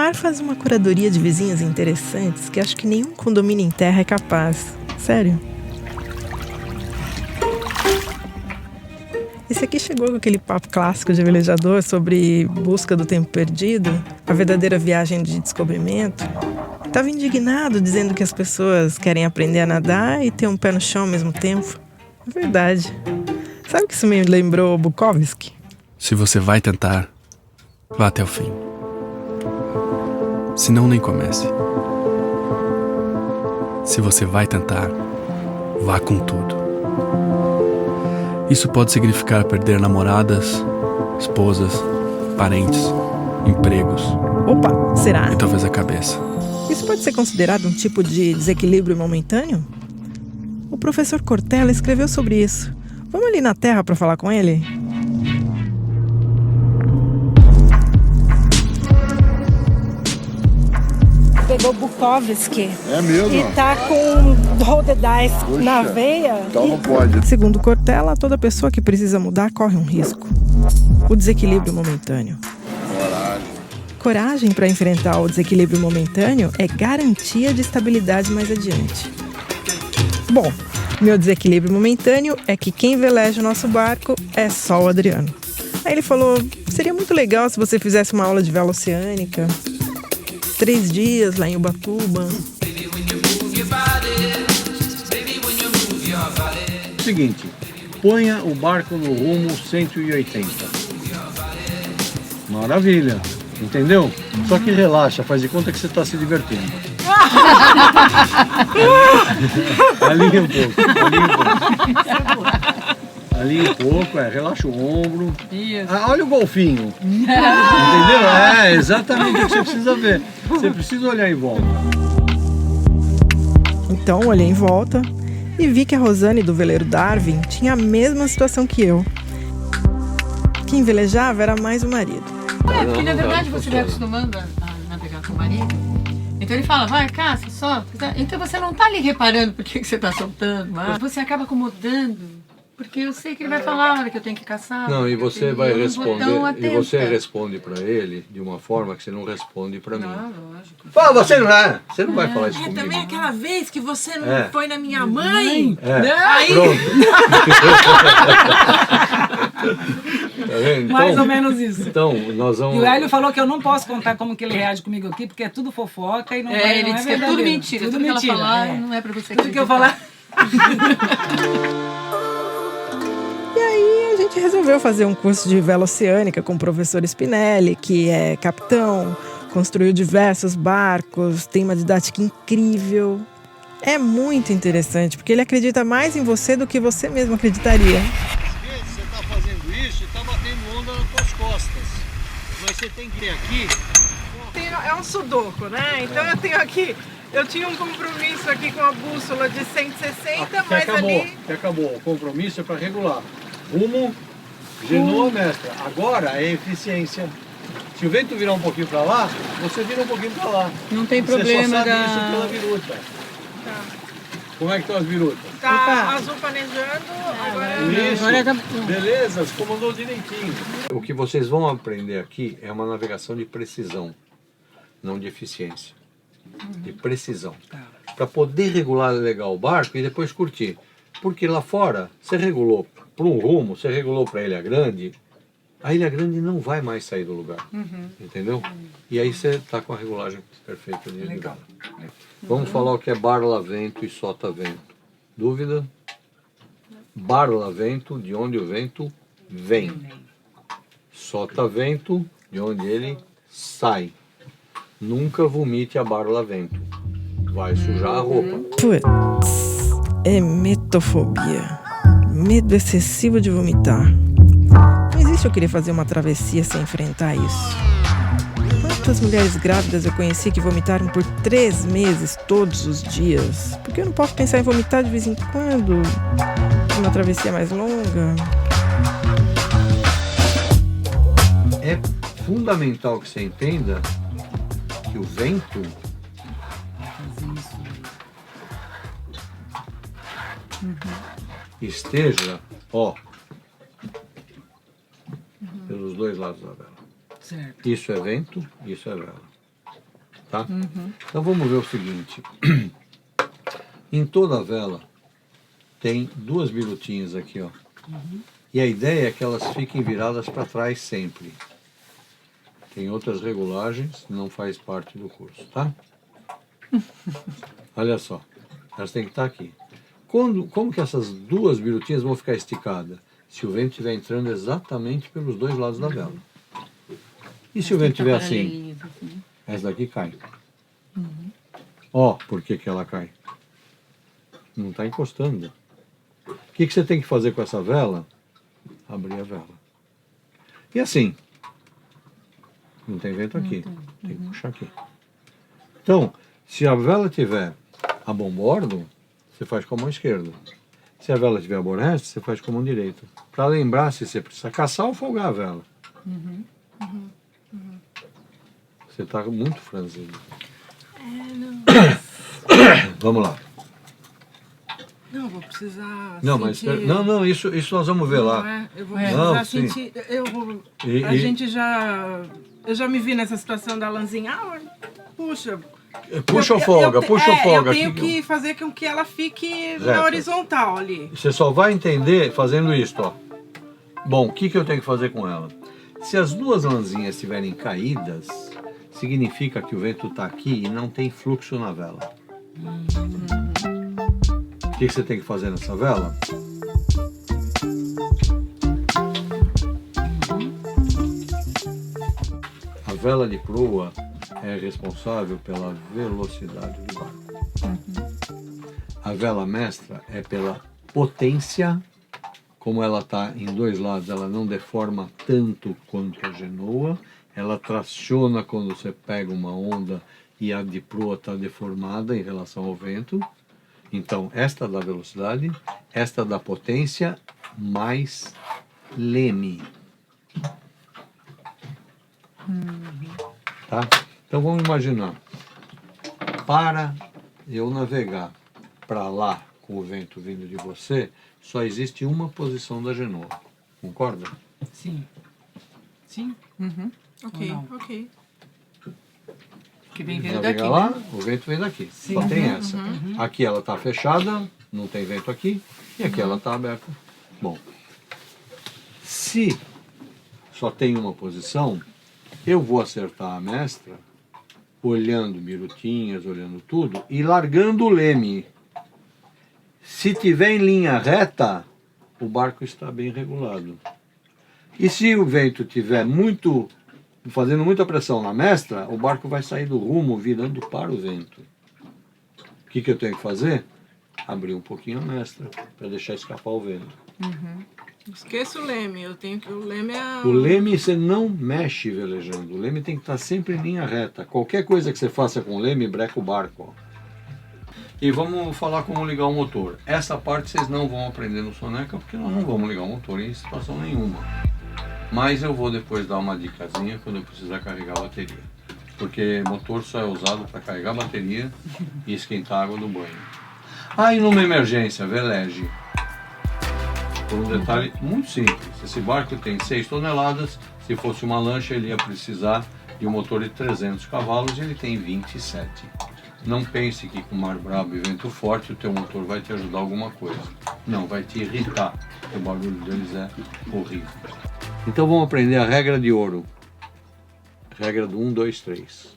bar faz uma curadoria de vizinhos interessantes que acho que nenhum condomínio em terra é capaz. Sério. Esse aqui chegou com aquele papo clássico de velejador sobre busca do tempo perdido, a verdadeira viagem de descobrimento. Estava indignado dizendo que as pessoas querem aprender a nadar e ter um pé no chão ao mesmo tempo. É verdade. Sabe o que isso me lembrou Bukowski? Se você vai tentar, vá até o fim. Se não, nem comece. Se você vai tentar, vá com tudo. Isso pode significar perder namoradas, esposas, parentes, empregos. Opa, será? E talvez a cabeça. Isso pode ser considerado um tipo de desequilíbrio momentâneo? O professor Cortella escreveu sobre isso. Vamos ali na Terra para falar com ele? Pegou Bukowski. É mesmo? E tá com roll the dice na veia. Então não pode. Segundo Cortella, toda pessoa que precisa mudar corre um risco. O desequilíbrio momentâneo. Coragem para enfrentar o desequilíbrio momentâneo é garantia de estabilidade mais adiante. Bom, meu desequilíbrio momentâneo é que quem veleja o nosso barco é só o Adriano. Aí ele falou, seria muito legal se você fizesse uma aula de vela oceânica. 3 dias lá em Ubatuba. Seguinte, ponha o barco no rumo 180. Maravilha, entendeu? Só que relaxa, faz de conta que você está se divertindo. Alinha um pouco. Alinha um pouco, relaxa o ombro. Olha o golfinho. Entendeu? É exatamente o que você precisa ver. Você precisa olhar em volta. Então olhei em volta e vi que a Rosane do veleiro Darwin tinha a mesma situação que eu. Quem velejava era mais o marido. Porque na verdade você vai acostumando a navegar com o marido. Então ele fala, vai, caça, solta. Então você não tá ali reparando por que você tá soltando. Mas você acaba acomodando. Porque eu sei que ele vai falar a hora que eu tenho que caçar. Não, e você vai responder. E você atenta. responde pra ele de uma forma que você não responde pra mim. Ah, lógico. Fala, você não vai falar isso comigo. Também aquela vez que você não foi na minha mãe. Aí... Pronto. Tá vendo? Então, Mais ou menos isso. Então, nós vamos... E o Hélio falou que eu não posso contar como que ele reage comigo aqui, porque é tudo fofoca e não vai, ele não disse que é tudo mentira. Tudo que ela falar não é pra você tudo que eu falar. E aí a gente resolveu fazer um curso de vela oceânica com o professor Spinelli, que é capitão, construiu diversos barcos, tem uma didática incrível. É muito interessante, porque ele acredita mais em você do que você mesmo acreditaria. Às vezes você está fazendo isso e está batendo onda nas suas costas. Mas você tem que ter aqui... É um sudoku, né? Então eu tenho aqui... Eu tinha um compromisso aqui com a bússola de 160, mas acabou. O compromisso é para regular. Rumo, genoa, mestra. Agora é eficiência. Se o vento virar um pouquinho para lá, você vira um pouquinho para lá. Não tem você problema só sabe isso pela viruta. Tá. Como é que estão as virutas? Tá azul planejando, agora... Isso. Agora tá... Beleza, você comandou direitinho. O que vocês vão aprender aqui é uma navegação de precisão, não de eficiência. De precisão. Para poder regular legal o barco e depois curtir. Porque lá fora, você regulou para um rumo, você regulou para a Ilha Grande, a Ilha Grande não vai mais sair do lugar. Entendeu? E aí você está com a regulagem perfeita de lugar. Vamos falar o que é barla-vento e sota-vento. Dúvida? Barla-vento, de onde o vento vem. Sota-vento, de onde ele sai. Nunca vomite a barla-vento. Vai sujar a roupa. Putz, é metofobia. Medo excessivo de vomitar. Não existe eu querer fazer uma travessia sem enfrentar isso. Quantas mulheres grávidas eu conheci que vomitaram por 3 meses todos os dias? Por que eu não posso pensar em vomitar de vez em quando? Uma travessia mais longa? É fundamental que você entenda que o vento esteja, pelos dois lados da vela. Certo. Isso é vento, isso é vela. tá? Então vamos ver o seguinte. Em toda a vela tem duas birutinhas aqui, ó. E a ideia é que elas fiquem viradas para trás sempre. Tem outras regulagens, não faz parte do curso, tá? Olha só, elas têm que estar aqui. Como que essas duas birutinhas vão ficar esticadas? Se o vento estiver entrando exatamente pelos dois lados da vela. E se o vento estiver assim? Essa daqui cai. Ó, por que que ela cai? Não está encostando. O que você tem que fazer com essa vela? Abrir a vela. E assim, não tem vento aqui, tem que puxar aqui. Então, se a vela tiver a bombordo, você faz com a mão esquerda. Se a vela tiver a boreste, você faz com a mão direita. Para lembrar se você precisa caçar ou folgar a vela. Você está muito franzido. Vamos lá. Não, vou precisar Não, mas sentir... não, isso nós vamos ver lá. Não é? Eu vou precisar sim. sentir... E- gente já... Eu já me vi nessa situação da lãzinha. Ah, puxa... Puxa ou folga, puxa ou folga. Eu tenho que fazer com que ela fique Reta. na horizontal ali. Você só vai entender fazendo isto, ó. Bom, o que eu tenho que fazer com ela? Se as duas lãzinhas estiverem caídas, significa que o vento está aqui e não tem fluxo na vela. O que você tem que fazer nessa vela? A vela de proa é responsável pela velocidade do barco. A vela mestra é pela potência. Como ela está em dois lados, ela não deforma tanto quanto a genoa. Ela traciona quando você pega uma onda e a de proa está deformada em relação ao vento. Então, esta dá velocidade, esta dá potência, mais leme. Tá? Então vamos imaginar. Para eu navegar para lá com o vento vindo de você, só existe uma posição da genoa. Concorda? Sim. Sim. Ok, Ou não? ok. Que vem vindo Navegar daqui, lá, né? o vento vem daqui. Só tem essa. Aqui ela está fechada, não tem vento aqui, e aqui ela está aberta. Bom, se só tem uma posição, eu vou acertar a mestra, olhando birutinhas, olhando tudo, e largando o leme. Se tiver em linha reta, o barco está bem regulado. E se o vento tiver fazendo muita pressão na mestra, o barco vai sair do rumo virando para o vento. O que eu tenho que fazer? Abrir um pouquinho a mestra, para deixar escapar o vento. Esqueça o leme, o leme é... O leme você não mexe velejando, o leme tem que estar sempre em linha reta. Qualquer coisa que você faça com o leme, breca o barco. Ó. E vamos falar como ligar o motor. Essa parte vocês não vão aprender no Soneca, porque nós não vamos ligar o motor em situação nenhuma. Mas eu vou depois dar uma dicasinha quando eu precisar carregar a bateria. Porque motor só é usado para carregar a bateria e esquentar a água do banho. E numa emergência, veleje. Por um detalhe muito simples. Esse barco tem 6 toneladas, se fosse uma lancha ele ia precisar de um motor de 300 cavalos e ele tem 27. Não pense que com mar bravo e vento forte o teu motor vai te ajudar alguma coisa. Não, vai te irritar. O barulho deles é horrível. Então vamos aprender a regra de ouro. Regra do 1, 2, 3.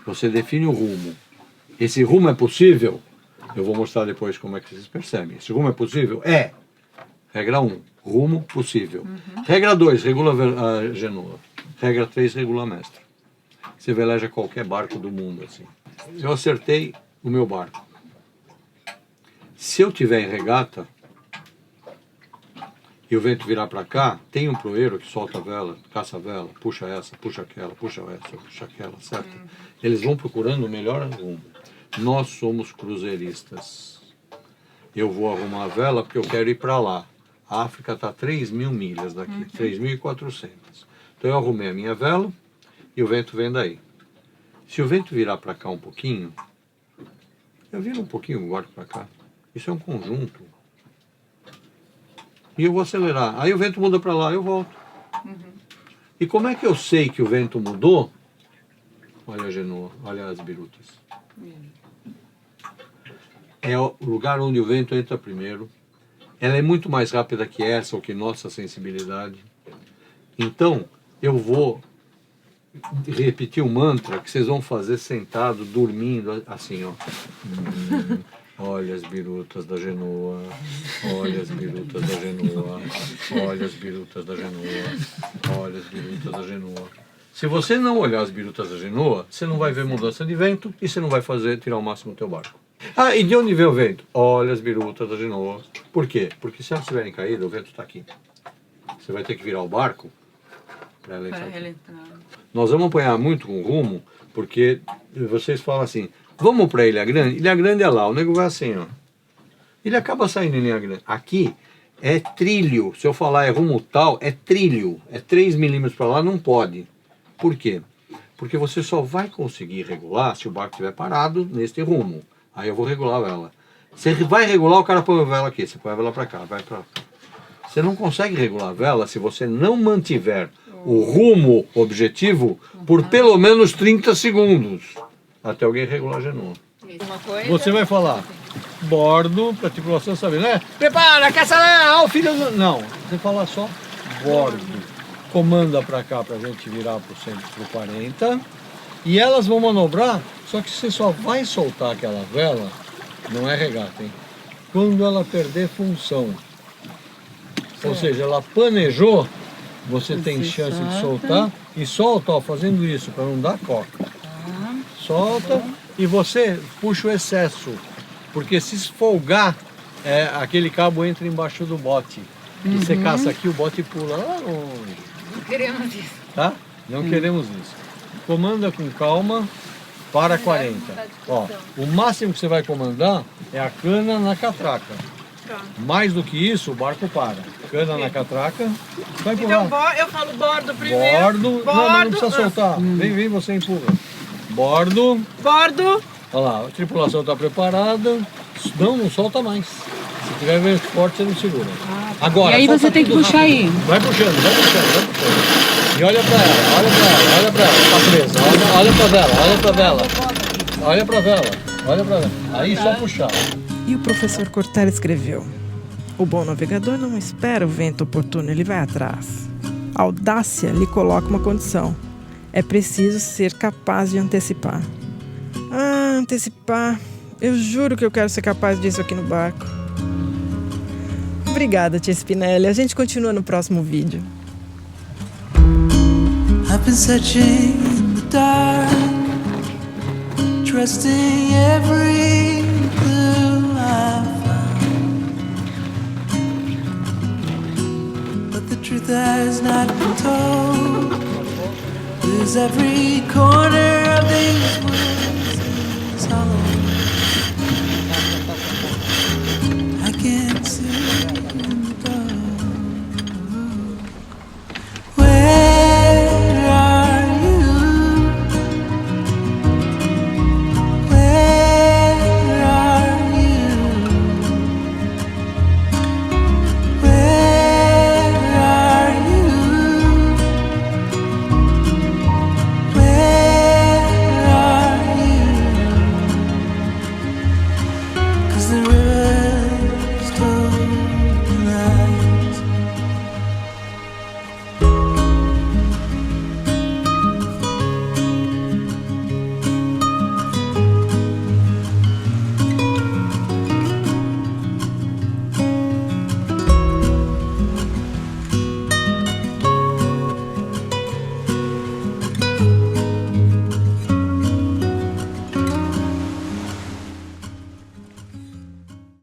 Você define o rumo. Esse rumo é possível? Eu vou mostrar depois como é que vocês percebem. Esse rumo é possível? É. Regra 1, rumo possível. Regra 2, regula a genoa. Regra 3, regula a mestra. Você veleja qualquer barco do mundo assim. Eu acertei o meu barco. Se eu tiver em regata e o vento virar para cá, tem um proeiro que solta a vela, caça a vela, puxa essa, puxa aquela, puxa essa, puxa aquela, certo? Eles vão procurando o melhor rumo. Nós somos cruzeiristas. Eu vou arrumar a vela porque eu quero ir para lá. A África está a 3.000 milhas daqui, 3.400. Então eu arrumei a minha vela e o vento vem daí. Se o vento virar para cá um pouquinho, eu viro um pouquinho o barco para cá. Isso é um conjunto. E eu vou acelerar. Aí o vento muda para lá, eu volto. E como é que eu sei que o vento mudou? Olha a Genoa, olha as birutas. É o lugar onde o vento entra primeiro. Ela é muito mais rápida que essa, ou que nossa sensibilidade. Então, eu vou repetir o mantra que vocês vão fazer sentado, dormindo, assim, ó. Olha as birutas da Genoa, olha as birutas da Genoa, olha as birutas da Genoa, olha as birutas da Genoa. Se você não olhar as birutas da Genoa, você não vai ver mudança de vento e você não vai tirar o máximo do teu barco. Ah, e de onde vem o vento? Olha as birutas da Genoa. Por quê? Porque se elas estiverem caídas, o vento está aqui. Você vai ter que virar o barco para ela entrar. Nós vamos apanhar muito com o rumo, porque vocês falam assim, vamos para Ilha Grande? Ilha Grande é lá, o nego vai assim, ó. Ele acaba saindo em Ilha Grande. Aqui é trilho, se eu falar é rumo tal, é trilho. É 3 milímetros para lá, não pode. Por quê? Porque você só vai conseguir regular se o barco estiver parado neste rumo. Aí eu vou regular a vela. Você vai regular, o cara põe a vela aqui, você põe a vela para cá, vai para cá. Você não consegue regular a vela se você não mantiver o rumo objetivo por pelo menos 30 segundos, até alguém regular a Genoa. Você vai falar, bordo, para a tripulação saber, né? Prepara, caça-lá, filho do... Não, você fala só bordo. Comanda para cá para a gente virar para o centro pro 40. E elas vão manobrar, só que você só vai soltar aquela vela, não é regata, hein? Quando ela perder função. Ou seja, ela planejou, você tem chance de soltar e solta, ó, fazendo isso para não dar coca. Solta e você puxa o excesso, porque se folgar, aquele cabo entra embaixo do bote. E você caça aqui, o bote pula lá longe. Não queremos isso. Tá? Não queremos isso. Comanda com calma para 40. Ó, o máximo que você vai comandar é a cana na catraca. Mais do que isso, o barco para. Cana na catraca. Vai empurrar. Então eu falo bordo primeiro. Bordo. Não, mas não precisa soltar. Vem, você empurra. Bordo. Bordo. Olha lá, a tripulação está preparada. Não solta mais. Se tiver vento forte, você não segura. Agora, e aí você tem que puxar aí. Vai puxando, vai puxando. E olha pra ela, tá presa. Olha pra vela. Olha pra vela. Aí só puxar. E o professor Cortella escreveu: o bom navegador não espera o vento oportuno, ele vai atrás. A audácia lhe coloca uma condição: é preciso ser capaz de antecipar. Antecipar. Eu juro que eu quero ser capaz disso aqui no barco. Obrigada, tia Spinelli. A gente continua no próximo vídeo. I've been searching in the dark, trusting every clue I found, but the truth has not been told. There's every corner of these woods is hollow.